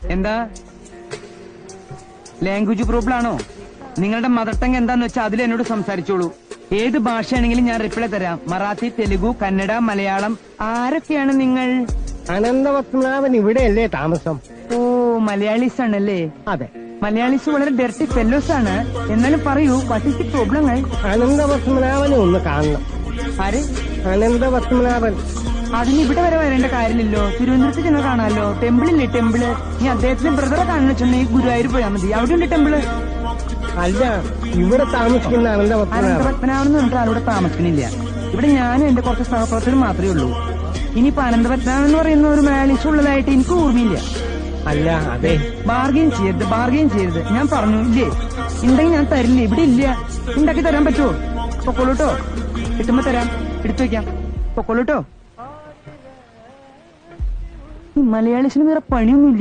എന്താ language problem ആണോ? നിങ്ങളുടെ മദർ ടങ് എന്താന്ന് വെച്ചാൽ അതിൽ എന്നോട് സംസാരിച്ചോളൂ. ഏത് ഭാഷയാണെങ്കിലും ഞാൻ റിപ്ലൈ തരാം. മറാത്തി, തെലുഗു, കന്നഡ, മലയാളം. ആരൊക്കെയാണ് നിങ്ങൾ? അനന്തപത്മനാഭൻ ഇവിടെയല്ലേ താമസം? ഓ, മലയാളീസ് ആണല്ലേ? അതെ. മലയാളീസ് വളരെ ഡെർട്ടി ഫെല്ലോസ് ആണ്. എന്നാലും പറയൂ, വാട്ട് ഈസ് ദി പ്രോബ്ലം? അനന്തപത്മനാഭനെ ഒന്ന് കാണണം. ആര്? അനന്തപത്മനാഭൻ. അതിന് ഇവിടെ വരെ വരേണ്ട കാര്യമില്ലല്ലോ. തിരുവനന്തപുരത്ത് ചെന്ന് കാണാമല്ലോ. ടെമ്പിളില്ലേ, ടെമ്പിള്. നീ അദ്ദേഹത്തിന്റെ ബ്രദറെ കാണുന്ന വെച്ചിട്ടുണ്ടെങ്കിൽ ഗുരുവായൂർ പോയാൽ മതി. അവിടെയുണ്ട് ടെമ്പിള്. അല്ല, ഇവിടെ താമസിക്കുന്ന അനന്തപത്മനാഭൻ. അനന്തപത്മനാഭൻ എന്ന് പറഞ്ഞിട്ട് ആരോടെ താമസിക്കുന്നില്ല. ഇവിടെ ഞാനും എന്റെ കുറച്ച് സഹപ്രവർത്തകരും മാത്രമേ ഉള്ളൂ. ഇനിയിപ്പോ അനന്തപത്മനാഭൻ എന്ന് പറയുന്ന ഒരു മലയാളീസ് ഉള്ളതായിട്ട് എനിക്ക് ഓർമ്മയില്ല. അല്ല, അതെ. ബാർഗെയിൻ ചെയ്യരുത്. ഞാൻ പറഞ്ഞു ഇല്ലേ, ഉണ്ടെങ്കിൽ ഞാൻ തരില്ല. ഇവിടെ ഇല്ല. ഉണ്ടാക്കി തരാൻ പറ്റുമോ? പൊക്കോളൂട്ടോ. കിട്ടുമ്പോ തരാം. എടുത്തു വെക്കാം. പൊക്കോളൂട്ടോ. മലയാളീസിന് വേറെ പണിയൊന്നുമില്ല.